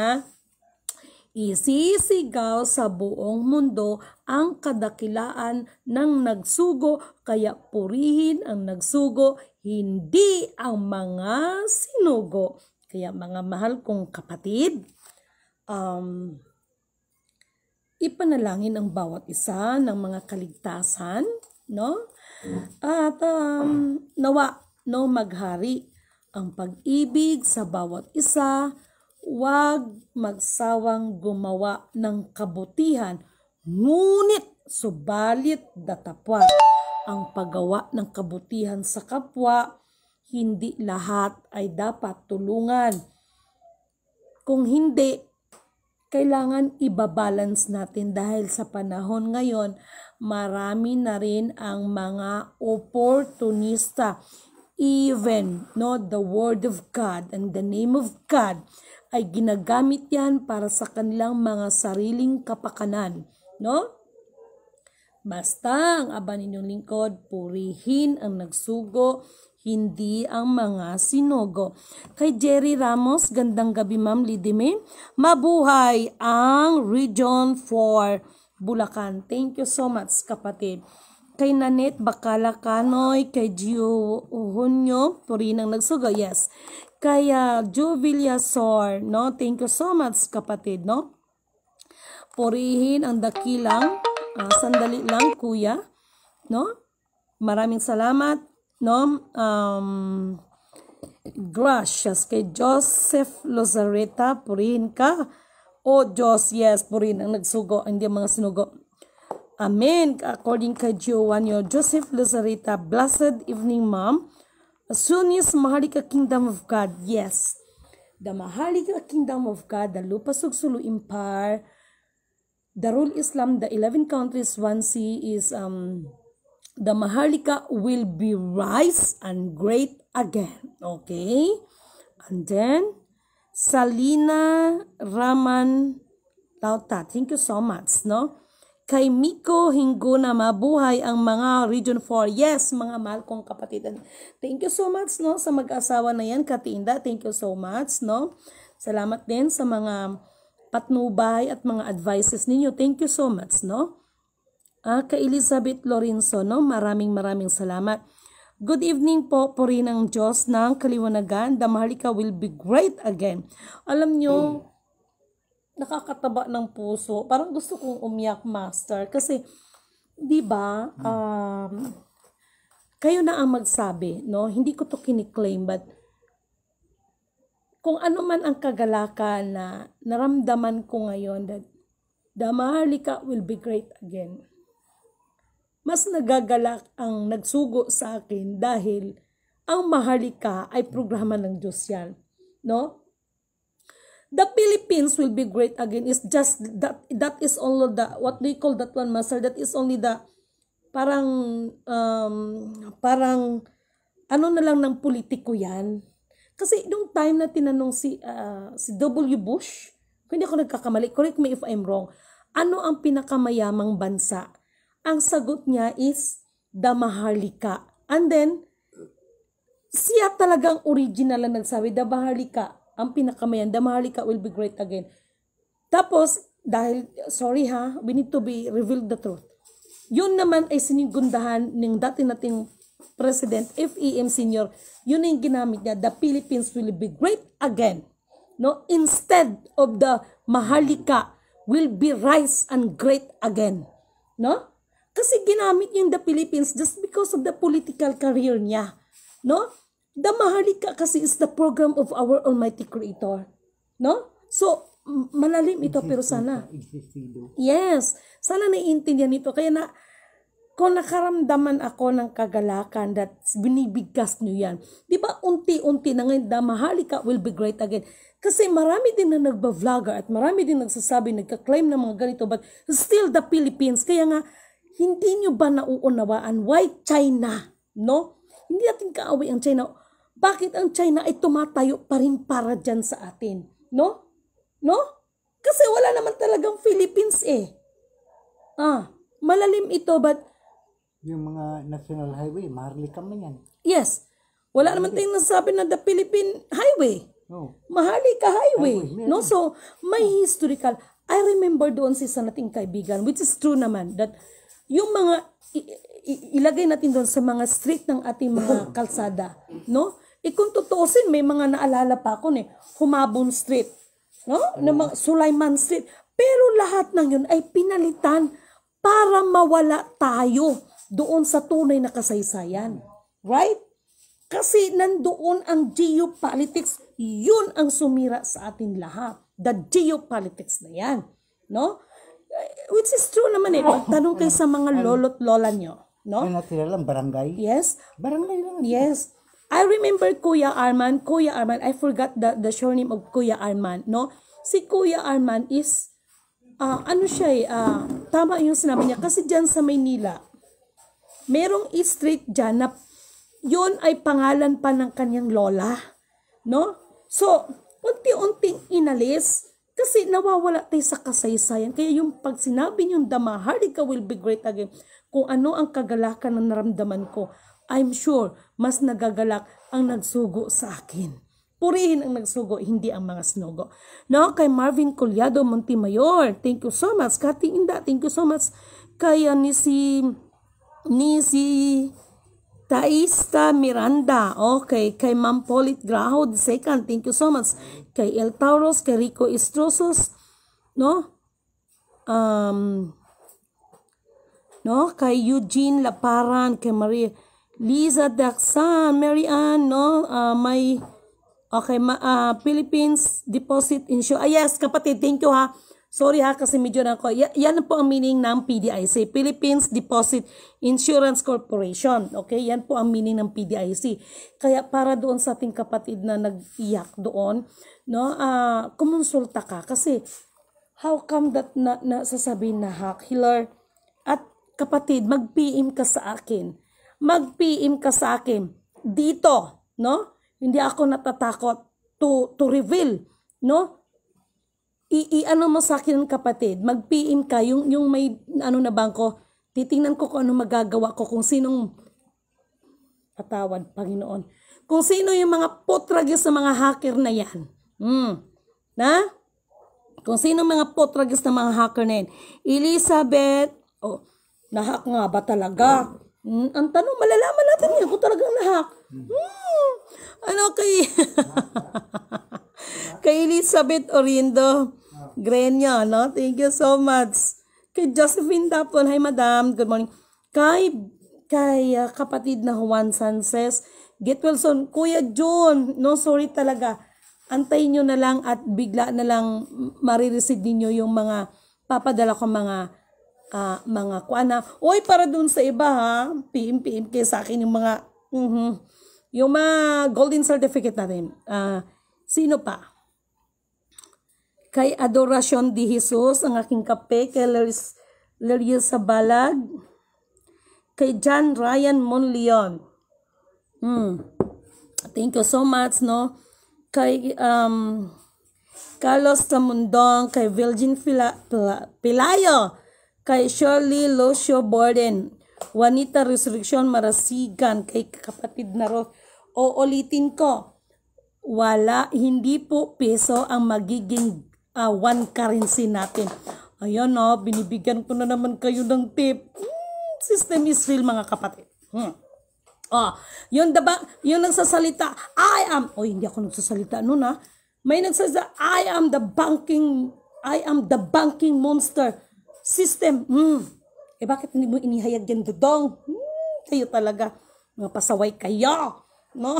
Isisigaw sa buong mundo ang kadakilaan ng nagsugo, kaya purihin ang nagsugo, hindi ang mga sinugo. Kaya mga mahal kong kapatid, ipanalangin ang bawat isa ng mga kaligtasan, no? At nawa maghari ang pag-ibig sa bawat isa. Huwag magsawang gumawa ng kabutihan, ngunit subalit datapwat ang paggawa ng kabutihan sa kapwa. Hindi lahat ay dapat tulungan. Kung hindi, kailangan ibabalance natin dahil sa panahon ngayon, marami na rin ang mga oportunista. Even the word of God and the name of God ay ginagamit yan para sa kanilang mga sariling kapakanan, no? Basta ang aba ninyong lingkod, purihin ang nagsugo, hindi ang mga sinugo. Kay Jerry Ramos, gandang gabi Ma'am Lidime. Mabuhay ang Region 4 Bulacan. Thank you so much kapatid. Kay Nanette Bakala Kanoy, kay Gio Uhunyo, Purinang nagsugo, yes. Kay Joe Villasor, no? Thank you so much kapatid, no? Purihin ang dakilang, sandali lang kuya, no? Maraming salamat, no? Gracias kay Joseph Lozareta, purihin ka. O Diyos, yes, purihin ang nagsugo, hindi ang mga sinugo. Amen. According kay Giovanni Joseph Lozareta, blessed evening, Ma'am. As soon as Maharlika Kingdom of God, yes. The Maharlika Kingdom of God, the Lupa Sugsulu Empire, Darul Islam, the 11 countries, 1C is, the Maharlika will be rise and great again. Okay? And then, Salina Raman Lauta, thank you so much, no? Kay Miko Hinguna, mabuhay ang mga Region 4. Yes, mga mahal kong kapatid. Thank you so much, no, sa mag-asawa na yan, Katinda. Thank you so much, no. Salamat din sa mga patnubay at mga advices ninyo. Thank you so much, no. Kay Elizabeth Lorenzo, no, maraming salamat. Good evening po rin ng Diyos ng Kaliwanagan. The Maharlika will be great again. Alam nyo, nakakataba ng puso. Parang gusto kong umiyak, Master. Kasi, di ba, kayo na ang magsabi, no? Hindi ko to kiniklaim, but kung ano man ang kagalakan na naramdaman ko ngayon, that the Maharlika will be great again. Mas nagagalak ang nagsugo sa akin dahil ang Maharlika ay programa ng Diyos yan, no? The Philippines will be great again is just that is only the, what do you call that one, Master? That is only the parang ano na lang ng politiko yan. Kasi nung time na tinanong si W. Bush, kung hindi ako nagkakamali, correct me if I'm wrong, ano ang pinakamayamang bansa? Ang sagot niya is the Maharlika. And then, siya talagang original na nagsabi, the Maharlika, ang pinakamayan, the Maharlika will be great again. Tapos, dahil, sorry ha, we need to be revealed the truth. Yun naman ay sinigundahan ng dati nating President F.E.M. Sr. Yun yung ginamit niya, the Philippines will be great again. No? Instead of the Maharlika will be rise and great again. No? Kasi ginamit yung the Philippines just because of the political career niya. No? The Maharlika kasi is the program of our Almighty Creator. No? So, malalim ito pero sana. Yes. Sana naiintindihan ito. Kaya na, kung nakaramdaman ako ng kagalakan that binibigkas nyo yan. Di ba unti-unti na ngayon, the Maharlika will be great again. Kasi marami din na nagba-vlogger at marami din nagsasabi, nagka-claim ng mga ganito, but still the Philippines. Kaya nga, hindi nyo ba nauunawaan? Why China? No? Hindi natin kaaway ang China. Bakit ang China ay tumatayo pa rin para dyan sa atin? No? No? Kasi wala naman talagang Philippines eh. Malalim ito, but yung mga national highway, Maharlika man yan. yes. Wala naman tayong nasasabi na the Philippine Highway. No. Maharlika Highway. No? So, may historical. I remember doon si isa nating kaibigan, which is true naman, that yung mga ilagay natin doon sa mga street ng ating mga kalsada, no? Kung tutuusin, may mga naalala pa ako Humabon Street, no? Sulaiman Street. Pero lahat ng yun ay pinalitan para mawala tayo doon sa tunay na kasaysayan. Right? Kasi nandoon ang geopolitics, yun ang sumira sa atin lahat. The geopolitics na yan, no? Which is true naman Pagtanong kayo sa mga lolo't lola nyo, no? Yung natira lang, barangay. Yes. Barangay lang. Yes. I remember Kuya Arman, I forgot the surname of Kuya Arman, no? Si Kuya Arman is, tama yung sinabi niya, kasi dyan sa Maynila, merong street dyan na yun ay pangalan pa ng kanyang lola, no? So, unti-unting inalis, kasi nawawala tayo sa kasaysayan. Kaya yung pag sinabi niyong the Maharlika will be great again, kung ano ang kagalakan na naramdaman ko, I'm sure mas nagagalak ang nagsugo sa akin. Purihin ang nagsugo, hindi ang mga sinugo. No, kay Marvin Collado Montemayor, thank you so much. Kati Inda, thank you so much. Kaya ni si Taista Miranda, okay. Kay Ma'am Polit Graho II, thank you so much. Kay El Tauros, kay Rico Estrosos, no? No, kay Eugene Laparan, kay Maria Liza Daxan, Mary Ann, no, Philippines Deposit Insurance. Yes, kapatid, thank you ha. Sorry ha, kasi medyo na ako. Yan po ang meaning ng PDIC, Philippines Deposit Insurance Corporation. Okay, yan po ang meaning ng PDIC. Kaya para doon sa ating kapatid na nag-iyak doon, no, kumonsulta ka kasi how come that sasabihin na hack, healer? At kapatid, mag-PM ka sa akin. Mag-PM ka sa akin dito, no? Hindi ako natatakot to reveal, no? Ano mo sa akin, kapatid, mag-PM ka, yung may ano na bangko, titingnan ko kung ano magagawa ko, kung sinong patawad, Panginoon. Kung sino yung mga potragis na mga hacker na yan. Na? Kung sino mga potragis na mga hacker na yan. Elizabeth, nahack nga ba talaga? Ang tanong, malalaman natin yan kung talagang nahack. Ano kay Elizabeth Orindo Grenya, no? Thank you so much. Kay Josephine Dapon, hi madam, good morning. Kay kapatid na Juan Sanchez, Get Wilson, Kuya John, no, sorry talaga. Antayin nyo na lang at bigla na lang marireceive ninyo yung mga papadala ko mga kuana. Oy, para dun sa iba ha, PM kay sa akin yung mga yung mga golden certificate natin. Sino pa? Kay Adoracion de Jesus, ang aking kape. Kay Laria Sabalag. Kay John Ryan Monleon. Thank you so much, no? Kay Carlos Tamundong. Kay Virgin Pilayo. Kay Shirley Lucio Borden. Juanita Resurrection Marasigan. Kay kapatid na Ros. Ulitin ko. Hindi po peso ang magiging one currency natin. Ayan o, binibigyan ko na naman kayo ng tip. System is real, mga kapatid. Yung nagsasalita, hindi ako nagsasalita noon ha. May nagsasalita, I am the banking monster system. Bakit hindi mo inihayag yan, Dudong? Kayo talaga, mga pasaway kayo. No?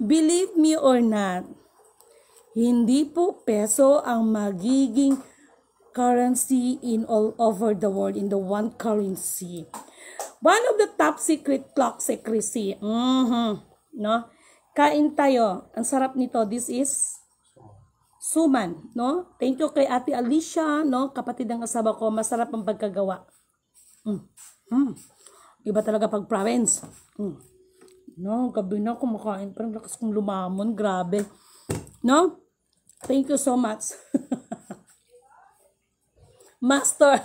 Believe me or not, hindi po peso ang magiging currency in all over the world, in the one currency. One of the top secret clock secrecy. No? Kain tayo. Ang sarap nito. This is suman, no? Thank you kay Ate Alicia, no? Kapatid ng asawa ko, masarap ang pagkagawa. Iba talaga pag province. No, gabi na kumakain, parang lakas kong lumamon, grabe. No? Thank you so much. Master.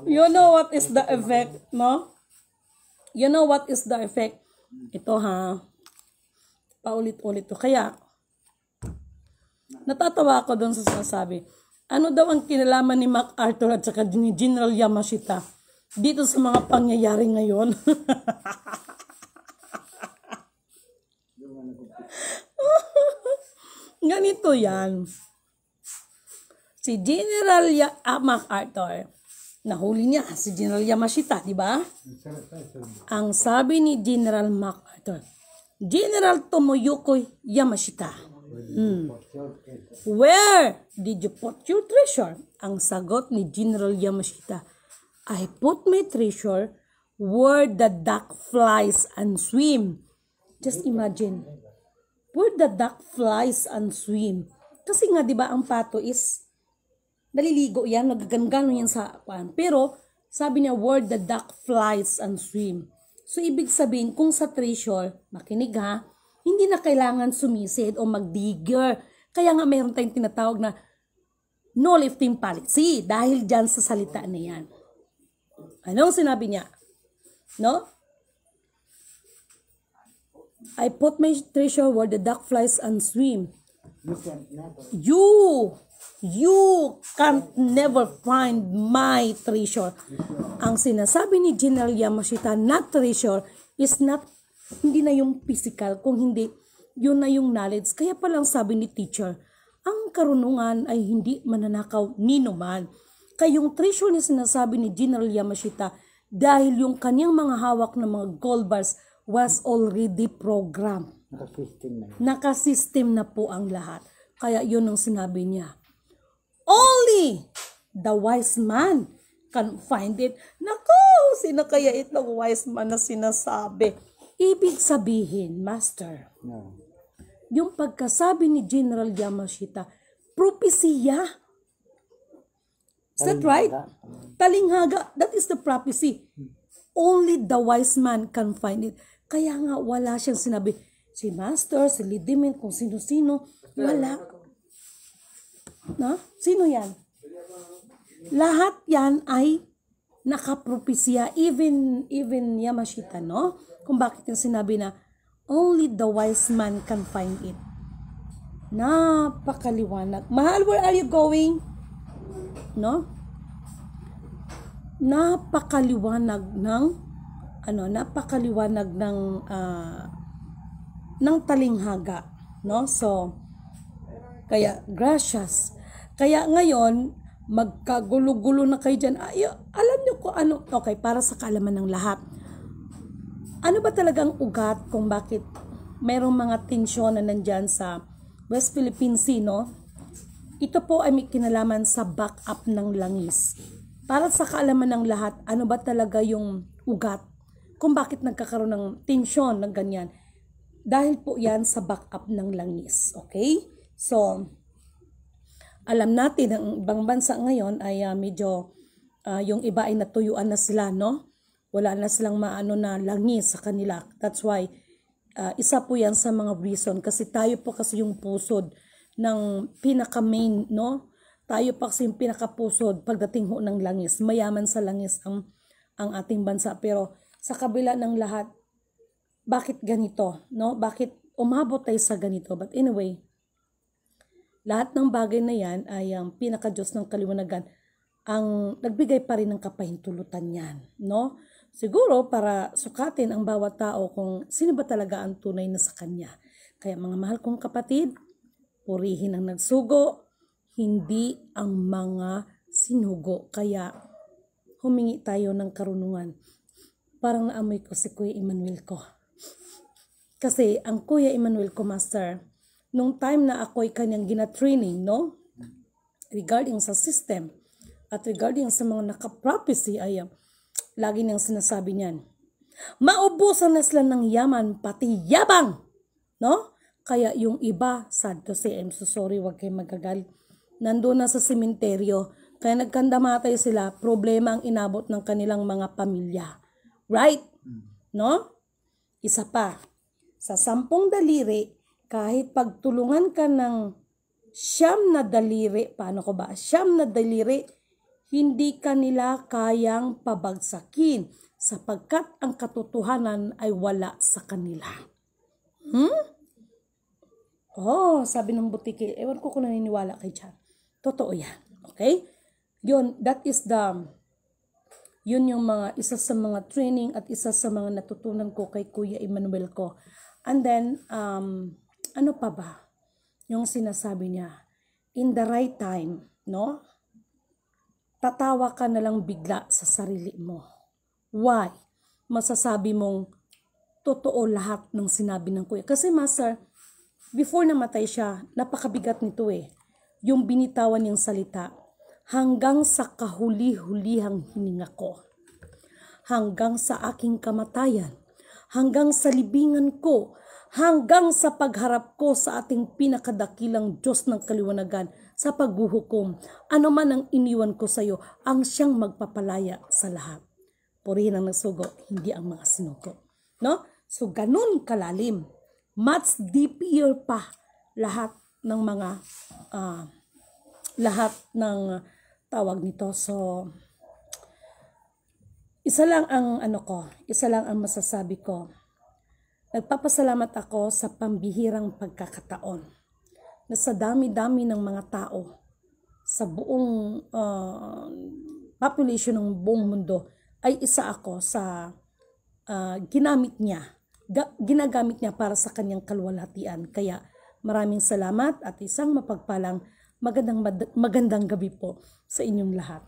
You know what is the effect, no? You know what is the effect? Ito ha. Paulit-ulit to. Kaya, natatawa ako doon sa sinasabi. Ano daw ang kinalaman ni MacArthur at saka ni General Yamashita dito sa mga pangyayari ngayon? Ganito yan. Si General MacArthur, nahuli niya si General Yamashita, di ba? Ang sabi ni General MacArthur, General Tomoyuki Yamashita, where did you put your treasure? Ang sagot ni General Yamashita, I put my treasure where the duck flies and swim. Just imagine, where the duck flies and swim. Kasi nga, di ba, ang pato is naliligo yan, nagagano yan sa pan. Pero, sabi niya, where the duck flies and swim. So, ibig sabihin, kung sa treasure, makinig ha, hindi na kailangan sumisid o mag-digger. Kaya nga, mayroon tayong tinatawag na no lifting policy. Dahil dyan sa salita na yan. Anong sinabi niya? No? I put my treasure where the duck flies and swim. You can't never find my treasure. Ang sinasabi ni General Yamashita na treasure is not, hindi na yung physical, kung hindi, yun na yung knowledge. Kaya palang sabi ni teacher, ang karunungan ay hindi mananakaw nino man. Kaya yung treasure na sinasabi ni General Yamashita, dahil yung kanyang mga hawak na mga gold bars was already programmed. Nakasystem na po ang lahat. Kaya yun ang sinabi niya. Only the wise man can find it. Naku, sino kaya itong wise man na sinasabi? Ibig sabihin, Master, yung pagkasabi ni General Yamashita, propesya. Is that right? Talinghaga. That is the prophecy. Only the wise man can find it. Kaya nga wala siyang sinabi, si Master, si Lidimin, kung sino-sino, wala. No? Sino yan? Lahat yan ay nakapropesya, even Yamashita, no? Kung bakit yung sinabi na only the wise man can find it. Napakaliwanag. Mahal, where are you going? No? Napakaliwanag ng talinghaga, no? So kaya gracious. Kaya ngayon magkagulo-gulo na kayo dyan. Ay, alam nyo ko ano, okay, para sa kaalaman ng lahat. Ano ba talagang ugat kung bakit mayroong mga tensyon na nandyan sa West Philippine Sea, no? Ito po ay may kinalaman sa back-up ng langis. Para sa kaalaman ng lahat, ano ba talaga yung ugat? Kung bakit nagkakaroon ng tensyon ng ganyan? Dahil po yan sa back-up ng langis. Okay? So, alam natin ang ibang bansa ngayon ay medyo yung iba ay natuyuan na sila, no? Wala na silang maano na langis sa kanila. That's why isa po yan sa mga reason kasi tayo po kasi yung pusod ng pinaka-main, no? Tayo pa kasi yung pinaka-pusod pagdating ho ng langis. Mayaman sa langis ang ating bansa. Pero sa kabila ng lahat, bakit ganito, no? Bakit umabot tayo sa ganito? But anyway, lahat ng bagay na yan ay ang pinaka-Diyos ng kaliwanagan ang nagbigay pa rin ng kapahintulutan yan, no? Siguro para sukatin ang bawat tao kung sino ba talaga ang tunay na sa Kanya. Kaya mga mahal kong kapatid, purihin ang nagsugo, hindi ang mga sinugo. Kaya humingi tayo ng karunungan. Parang naamoy ko si Kuya Emmanuel ko. Kasi ang Kuya Emmanuel ko, Master, nung time na ako'y kanyang gina-training, no? Regarding sa system at regarding sa mga naka-prophecy ay lagi niyang sinasabi niyan. Maubusan na sila ng yaman, pati yabang, no? Kaya yung iba, sad to say, I'm so sorry, wag kayo magagalit. Nandun na sa sementeryo, kaya nagkandamatay sila, problema ang inabot ng kanilang mga pamilya. Right? No? Isa pa, sa 10 daliri, kahit pagtulungan ka ng 9 na daliri, paano ko ba? 9 na daliri, hindi ka nila kayang pabagsakin sapagkat ang katotohanan ay wala sa kanila. Oh, sabi ng butiki, ewan ko kung naniniwala kay Chan. Totoo yan. Okay? Yun, yun yung mga, isa sa mga training at isa sa mga natutunan ko kay Kuya Emmanuel ko. And then, ano pa ba? Yung sinasabi niya, in the right time, no? Tatawa ka na lang bigla sa sarili mo. Why? Masasabi mong totoo lahat ng sinabi ng Kuya. Kasi Master, before namatay siya, napakabigat nito eh. Yung binitawan niyang salita, hanggang sa kahuli-hulihang hininga ko. Hanggang sa aking kamatayan. Hanggang sa libingan ko. Hanggang sa pagharap ko sa ating pinakadakilang Diyos ng kaliwanagan sa paghuhukom. Ano man ang iniwan ko sa iyo, ang siyang magpapalaya sa lahat. Purihin ang nagsugo, hindi ang mga sinugo. No? So, ganun kalalim. Much deeper pa lahat ng mga lahat ng tawag nito. So, isa lang ang masasabi ko. Nagpapasalamat ako sa pambihirang pagkakataon na sa dami-dami ng mga tao sa buong population ng buong mundo ay isa ako sa ginagamit niya para sa kanyang kalwalhatian. Kaya maraming salamat at isang mapagpalang magandang gabi po sa inyong lahat.